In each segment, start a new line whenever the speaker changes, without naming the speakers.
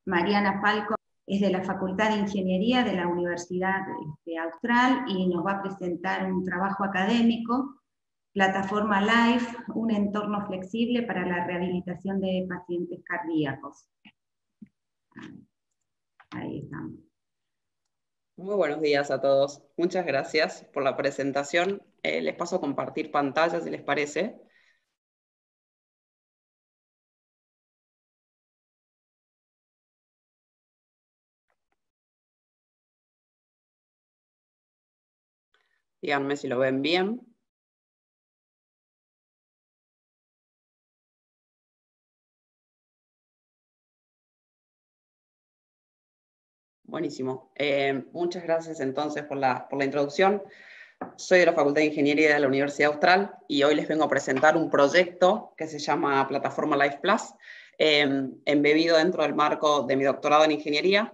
Mariana Falco es de la Facultad de Ingeniería de la Universidad Austral y nos va a presentar un trabajo académico, Plataforma LIFE, un entorno flexible para la rehabilitación de pacientes cardíacos. Ahí estamos.
Muy buenos días a todos. Muchas gracias por la presentación. Les paso a compartir pantalla, si les parece. Díganme si lo ven bien. Buenísimo. Muchas gracias entonces por la introducción. Soy de la Facultad de Ingeniería de la Universidad Austral y hoy les vengo a presentar un proyecto que se llama Plataforma LIFE Plus, embebido dentro del marco de mi doctorado en Ingeniería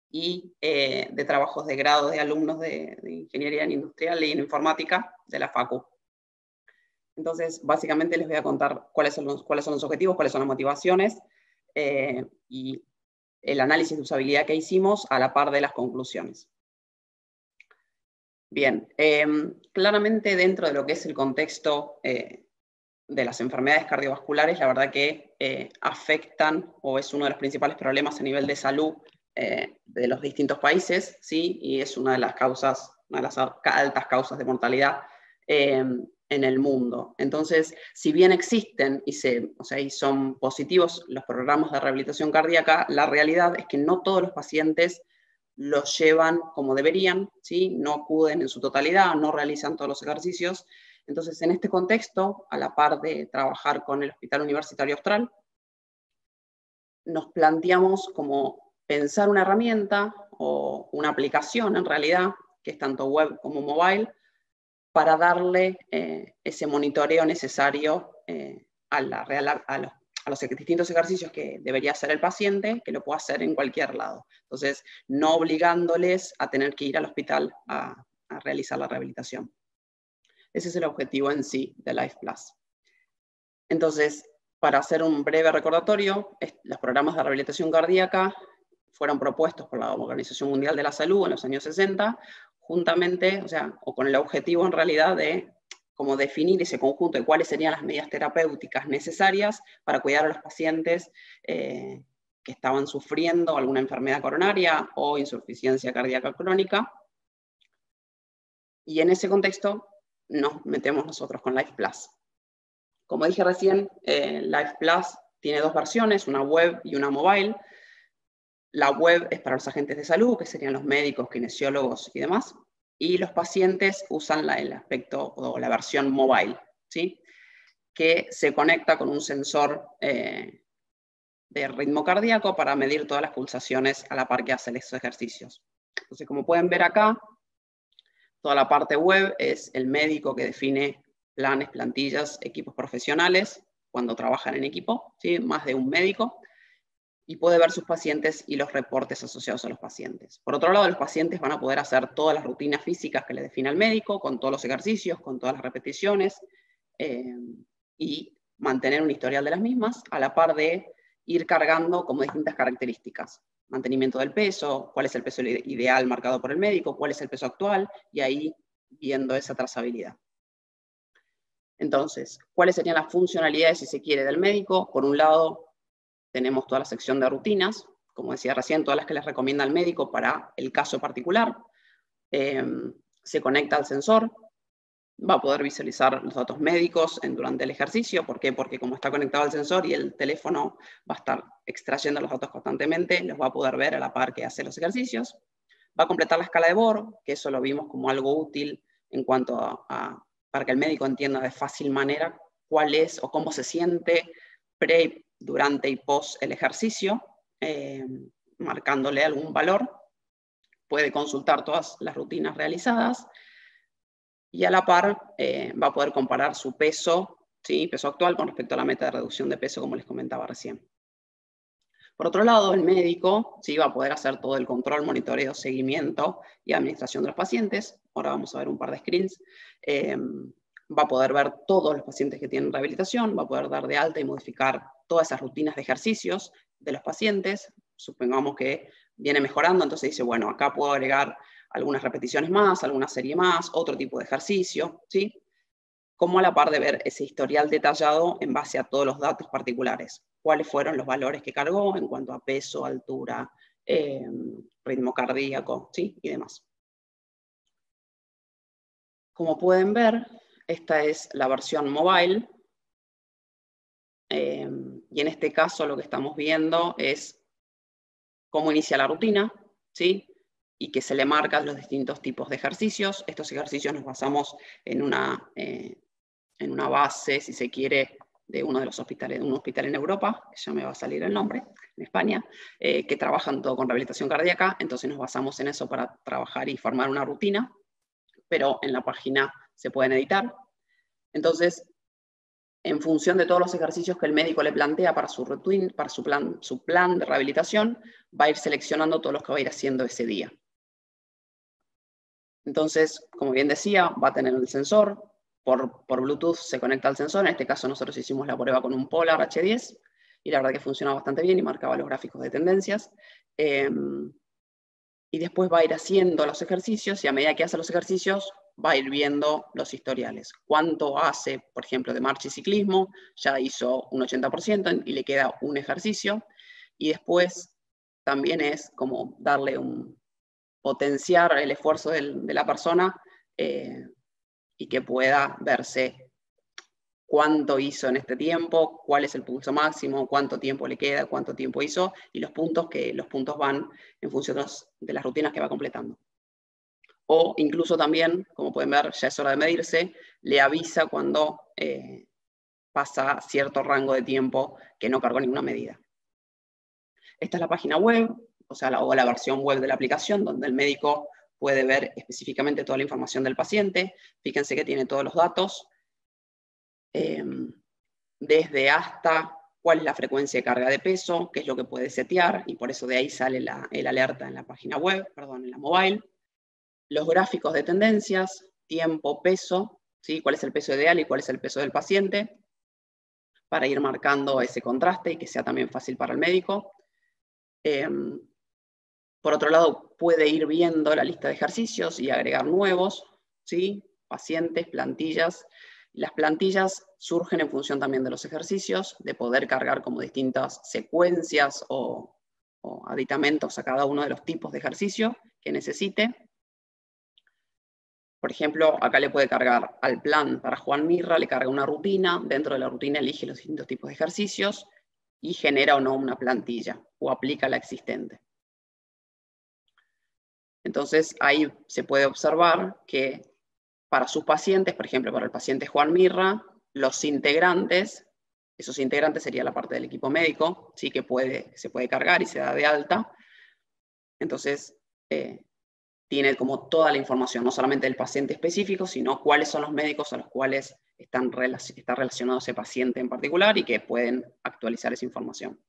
y de trabajos de grado de alumnos de Ingeniería en Industrial y en Informática de la Facu. Entonces, básicamente les voy a contar cuáles son los objetivos, cuáles son las motivaciones y el análisis de usabilidad que hicimos a la par de las conclusiones. Bien, claramente dentro de lo que es el contexto de las enfermedades cardiovasculares, la verdad que afectan o es uno de los principales problemas a nivel de salud de los distintos países, ¿sí? Y es una de las causas, una de las altas causas de mortalidad en el mundo. Entonces, si bien existen y son positivos los programas de rehabilitación cardíaca, la realidad es que no todos los pacientes los llevan como deberían, ¿sí? No acuden en su totalidad, no realizan todos los ejercicios. Entonces, en este contexto, a la par de trabajar con el Hospital Universitario Austral, nos planteamos como pensar una herramienta o una aplicación en realidad, que es tanto web como mobile, para darle ese monitoreo necesario a los distintos ejercicios que debería hacer el paciente, que lo pueda hacer en cualquier lado. Entonces, no obligándoles a tener que ir al hospital a realizar la rehabilitación. Ese es el objetivo en sí de LIFE Plus. Entonces, para hacer un breve recordatorio, los programas de rehabilitación cardíaca fueron propuestos por la Organización Mundial de la Salud en los años 60, juntamente, o con el objetivo en realidad de como definir ese conjunto de cuáles serían las medidas terapéuticas necesarias para cuidar a los pacientes que estaban sufriendo alguna enfermedad coronaria o insuficiencia cardíaca crónica. Y en ese contexto nos metemos nosotros con LIFE Plus. Como dije recién, LIFE Plus tiene dos versiones, una web y una mobile. La web es para los agentes de salud, que serían los médicos, kinesiólogos y demás, y los pacientes usan el aspecto o la versión mobile, ¿sí? Que se conecta con un sensor de ritmo cardíaco para medir todas las pulsaciones a la par que hace los ejercicios. Entonces, como pueden ver acá, toda la parte web es el médico que define planes, plantillas, equipos profesionales, cuando trabajan en equipo, ¿sí? Más de un médico, y puede ver sus pacientes y los reportes asociados a los pacientes. Por otro lado, los pacientes van a poder hacer todas las rutinas físicas que le define el médico, con todos los ejercicios, con todas las repeticiones, y mantener un historial de las mismas, a la par de ir cargando como distintas características. Mantenimiento del peso, cuál es el peso ideal marcado por el médico, cuál es el peso actual, y ahí viendo esa trazabilidad. Entonces, ¿cuáles serían las funcionalidades, si se quiere, del médico? Por un lado, tenemos toda la sección de rutinas, como decía recién, todas las que les recomienda el médico para el caso particular. Se conecta al sensor, va a poder visualizar los datos médicos durante el ejercicio. ¿Por qué? Porque como está conectado al sensor y el teléfono va a estar extrayendo los datos constantemente, los va a poder ver a la par que hace los ejercicios. Va a completar la escala de Borg, que eso lo vimos como algo útil en cuanto para que el médico entienda de fácil manera cuál es o cómo se siente pre, durante y post el ejercicio, marcándole algún valor. Puede consultar todas las rutinas realizadas y a la par va a poder comparar su peso, ¿sí? Peso actual con respecto a la meta de reducción de peso, como les comentaba recién. Por otro lado, el médico, ¿sí? Va a poder hacer todo el control, monitoreo, seguimiento y administración de los pacientes. Ahora vamos a ver un par de screens. Va a poder ver todos los pacientes que tienen rehabilitación, va a poder dar de alta y modificar todas esas rutinas de ejercicios de los pacientes, supongamos que viene mejorando, entonces dice, bueno, acá puedo agregar algunas repeticiones más, alguna serie más, otro tipo de ejercicio, ¿sí? Como a la par de ver ese historial detallado en base a todos los datos particulares. Cuáles fueron los valores que cargó en cuanto a peso, altura, ritmo cardíaco, ¿sí? Y demás. Como pueden ver, esta es la versión mobile. Y en este caso lo que estamos viendo es cómo inicia la rutina, ¿sí? Y que se le marcan los distintos tipos de ejercicios. Estos ejercicios nos basamos en una base, si se quiere, de uno de los hospitales, de un hospital en Europa, que ya me va a salir el nombre, en España, que trabajan todo con rehabilitación cardíaca, entonces nos basamos en eso para trabajar y formar una rutina, pero en la página se pueden editar. Entonces, en función de todos los ejercicios que el médico le plantea para su rutina, para su plan de rehabilitación, va a ir seleccionando todos los que va a ir haciendo ese día. Entonces, como bien decía, va a tener el sensor, por Bluetooth se conecta al sensor, en este caso nosotros hicimos la prueba con un Polar H10, y la verdad que funcionaba bastante bien y marcaba los gráficos de tendencias. Y después va a ir haciendo los ejercicios, y a medida que hace los ejercicios, va a ir viendo los historiales. Cuánto hace, por ejemplo, de marcha y ciclismo, ya hizo un 80% y le queda un ejercicio, y después también es como darle potenciar el esfuerzo de la persona y que pueda verse cuánto hizo en este tiempo, cuál es el pulso máximo, cuánto tiempo le queda, cuánto tiempo hizo, y los puntos van en función de las rutinas que va completando. O incluso también, como pueden ver, ya es hora de medirse, le avisa cuando pasa cierto rango de tiempo que no cargó ninguna medida. Esta es la página web, o sea, la versión web de la aplicación, donde el médico puede ver específicamente toda la información del paciente. Fíjense que tiene todos los datos, desde hasta cuál es la frecuencia de carga de peso, qué es lo que puede setear, y por eso de ahí sale el alerta en la página web, perdón, en la mobile. Los gráficos de tendencias, tiempo, peso, ¿sí? Cuál es el peso ideal y cuál es el peso del paciente, para ir marcando ese contraste y que sea también fácil para el médico. Por otro lado, puede ir viendo la lista de ejercicios y agregar nuevos, ¿sí? Pacientes, plantillas. Las plantillas surgen en función también de los ejercicios, de poder cargar como distintas secuencias o aditamentos a cada uno de los tipos de ejercicio que necesite. Por ejemplo, acá le puede cargar al plan para Juan Mirra, le carga una rutina, dentro de la rutina elige los distintos tipos de ejercicios y genera o no una plantilla, o aplica la existente. Entonces ahí se puede observar que para sus pacientes, por ejemplo, para el paciente Juan Mirra, los integrantes, esos integrantes sería la parte del equipo médico, sí, que se puede cargar y se da de alta. Entonces, tiene como toda la información, no solamente del paciente específico, sino cuáles son los médicos a los cuales está relacionado ese paciente en particular y que pueden actualizar esa información.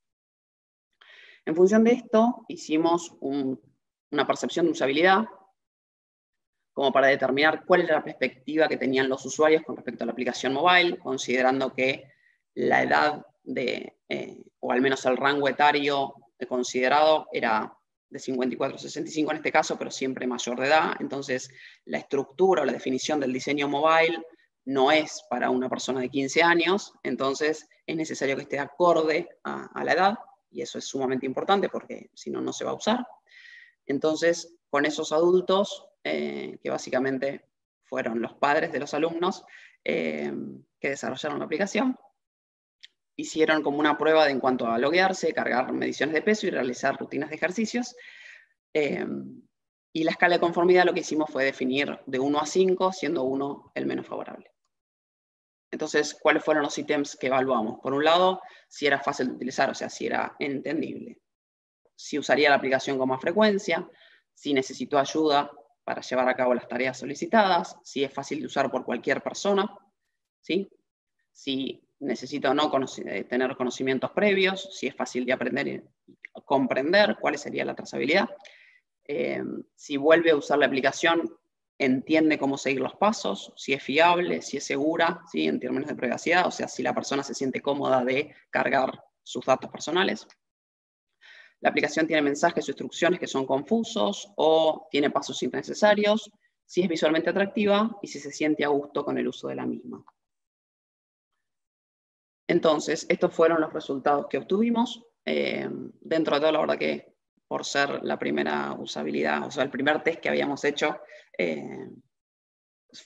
En función de esto, hicimos una percepción de usabilidad, como para determinar cuál era la perspectiva que tenían los usuarios con respecto a la aplicación mobile, considerando que la edad o al menos el rango etario considerado era de 54 a 65 en este caso, pero siempre mayor de edad. Entonces, la estructura o la definición del diseño mobile no es para una persona de 15 años, entonces es necesario que esté acorde a la edad, y eso es sumamente importante porque si no, no se va a usar. Entonces, con esos adultos, que básicamente fueron los padres de los alumnos que desarrollaron la aplicación, hicieron como una prueba en cuanto a loguearse, cargar mediciones de peso y realizar rutinas de ejercicios. Y la escala de conformidad lo que hicimos fue definir de 1 a 5, siendo 1 el menos favorable. Entonces, ¿cuáles fueron los ítems que evaluamos? Por un lado, si era fácil de utilizar, o sea, si era entendible. Si usaría la aplicación con más frecuencia, si necesitó ayuda para llevar a cabo las tareas solicitadas, si es fácil de usar por cualquier persona, ¿sí? Si necesita o no tener conocimientos previos, si es fácil de aprender y comprender cuál sería la trazabilidad, si vuelve a usar la aplicación, entiende cómo seguir los pasos, si es fiable, si es segura, ¿sí? En términos de privacidad, o sea, si la persona se siente cómoda de cargar sus datos personales. La aplicación tiene mensajes o instrucciones que son confusos o tiene pasos innecesarios, si es visualmente atractiva y si se siente a gusto con el uso de la misma. Entonces, estos fueron los resultados que obtuvimos. Dentro de todo, la verdad que por ser la primera usabilidad, o sea, el primer test que habíamos hecho,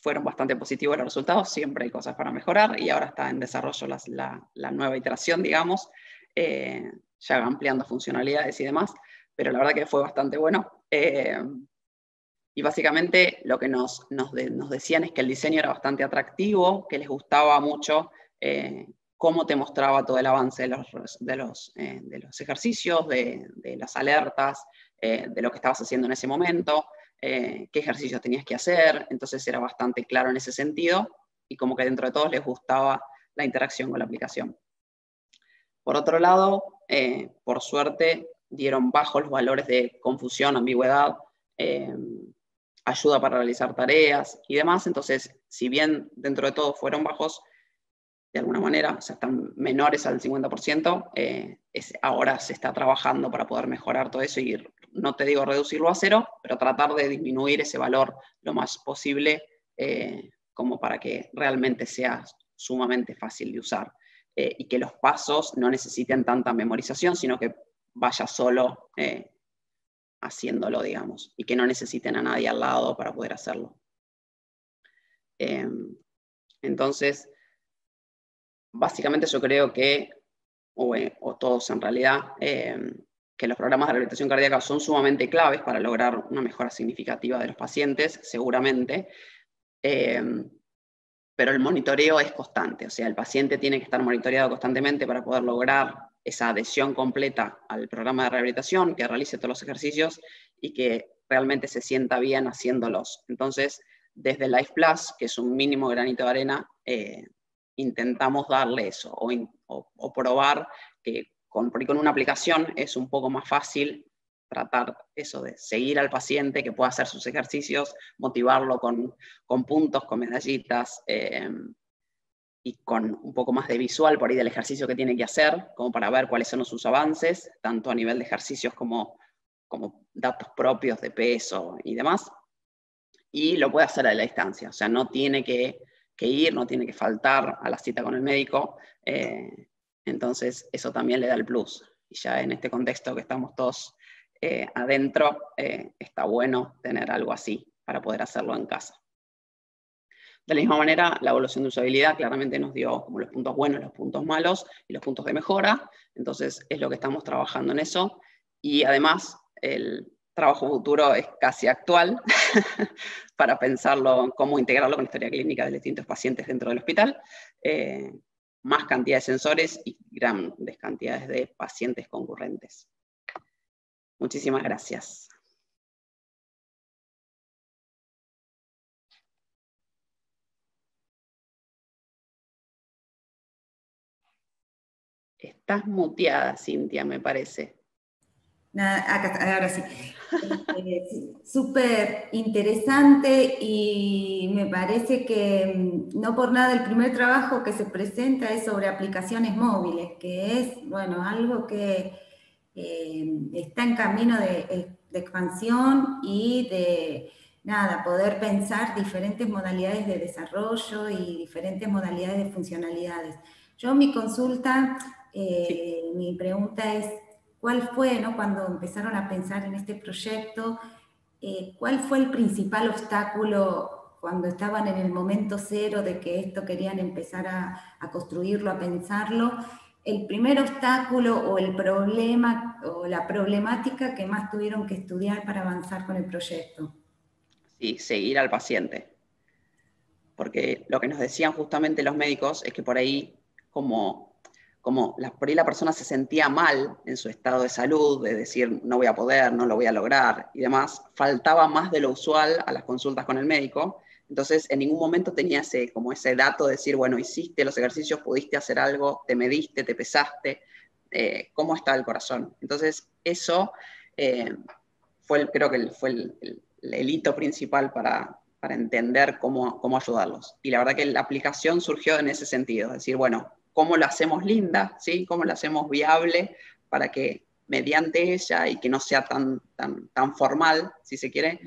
fueron bastante positivos los resultados. Siempre hay cosas para mejorar y ahora está en desarrollo la nueva iteración, digamos, ya ampliando funcionalidades y demás, pero la verdad que fue bastante bueno. Y básicamente lo que nos decían es que el diseño era bastante atractivo, que les gustaba mucho cómo te mostraba todo el avance de los ejercicios, de las alertas, de lo que estabas haciendo en ese momento, qué ejercicios tenías que hacer. Entonces era bastante claro en ese sentido, y como que dentro de todos les gustaba la interacción con la aplicación. Por otro lado, por suerte, dieron bajos los valores de confusión, ambigüedad, ayuda para realizar tareas y demás. Entonces, si bien dentro de todo fueron bajos, de alguna manera, o sea, están menores al 50%, ahora se está trabajando para poder mejorar todo eso y no te digo reducirlo a cero, pero tratar de disminuir ese valor lo más posible, como para que realmente sea sumamente fácil de usar, y que los pasos no necesiten tanta memorización, sino que vaya solo haciéndolo, digamos, y que no necesiten a nadie al lado para poder hacerlo. Entonces, básicamente yo creo que, o todos en realidad, que los programas de rehabilitación cardíaca son sumamente claves para lograr una mejora significativa de los pacientes, seguramente, pero el monitoreo es constante, o sea, el paciente tiene que estar monitoreado constantemente para poder lograr esa adhesión completa al programa de rehabilitación, que realice todos los ejercicios y que realmente se sienta bien haciéndolos. Entonces, desde Life Plus, que es un mínimo granito de arena, intentamos darle eso, o probar que porque con una aplicación es un poco más fácil tratar eso de seguir al paciente, que pueda hacer sus ejercicios, motivarlo con puntos, con medallitas, y con un poco más de visual por ahí del ejercicio que tiene que hacer, como para ver cuáles son sus avances, tanto a nivel de ejercicios como datos propios de peso y demás, y lo puede hacer a la distancia, o sea, no tiene que ir, no tiene que faltar a la cita con el médico, entonces eso también le da el plus, y ya en este contexto que estamos todos adentro, está bueno tener algo así para poder hacerlo en casa. De la misma manera, la evaluación de usabilidad claramente nos dio como los puntos buenos, los puntos malos y los puntos de mejora, entonces es lo que estamos trabajando en eso, y además el trabajo futuro es casi actual para pensarlo, cómo integrarlo con la historia clínica de distintos pacientes dentro del hospital, más cantidad de sensores y grandes cantidades de pacientes concurrentes. Muchísimas gracias. Estás muteada, Cintia, me parece.
Nada, acá, ahora sí. Súper interesante, y me parece que no por nada el primer trabajo que se presenta es sobre aplicaciones móviles, que es, bueno, algo que está en camino de expansión y de, nada, poder pensar diferentes modalidades de desarrollo y diferentes modalidades de funcionalidades. Yo mi consulta, mi pregunta es, ¿cuál fue, ¿no? Cuando empezaron a pensar en este proyecto, cuál fue el principal obstáculo cuando estaban en el momento cero de que esto querían empezar a construirlo, a pensarlo? El primer obstáculo o el problema o la problemática que más tuvieron que estudiar para avanzar con el proyecto.
Sí, seguir al paciente. Porque lo que nos decían justamente los médicos es que por ahí, por ahí la persona se sentía mal en su estado de salud, de decir no voy a poder, no lo voy a lograr y demás, faltaba más de lo usual a las consultas con el médico. Entonces en ningún momento tenía ese dato de decir, bueno, hiciste los ejercicios, pudiste hacer algo, te mediste, te pesaste, cómo está el corazón. Entonces eso creo que fue el hito principal para entender cómo ayudarlos. Y la verdad que la aplicación surgió en ese sentido, es decir, bueno, ¿cómo lo hacemos linda? ¿Sí? ¿Cómo lo hacemos viable para que mediante ella y que no sea tan formal, si se quiere,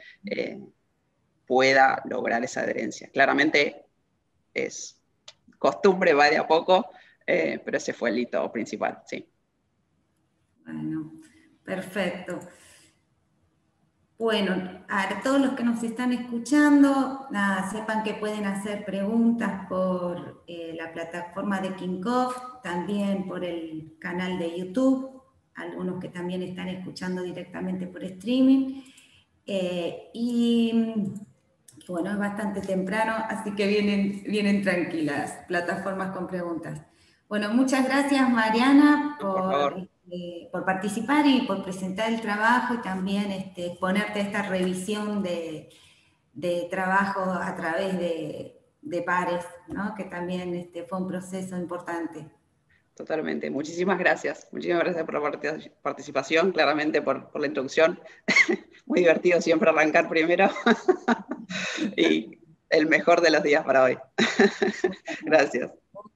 pueda lograr esa adherencia. Claramente es costumbre, va de a poco, pero ese fue el hito principal, sí.
Bueno, perfecto. Bueno, a todos los que nos están escuchando, nada, sepan que pueden hacer preguntas por la plataforma de Kinkoff, también por el canal de YouTube, algunos que también están escuchando directamente por streaming. Y bueno, es bastante temprano, así que vienen tranquilas, plataformas con preguntas. Bueno, muchas gracias, Mariana, por participar y por presentar el trabajo y también exponerte esta revisión de trabajo a través de pares, ¿no? Que también fue un proceso importante.
Totalmente. Muchísimas gracias. Muchísimas gracias por la participación, claramente por la introducción. Muy divertido siempre arrancar primero. Y el mejor de los días para hoy. Gracias.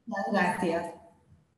Muchas gracias.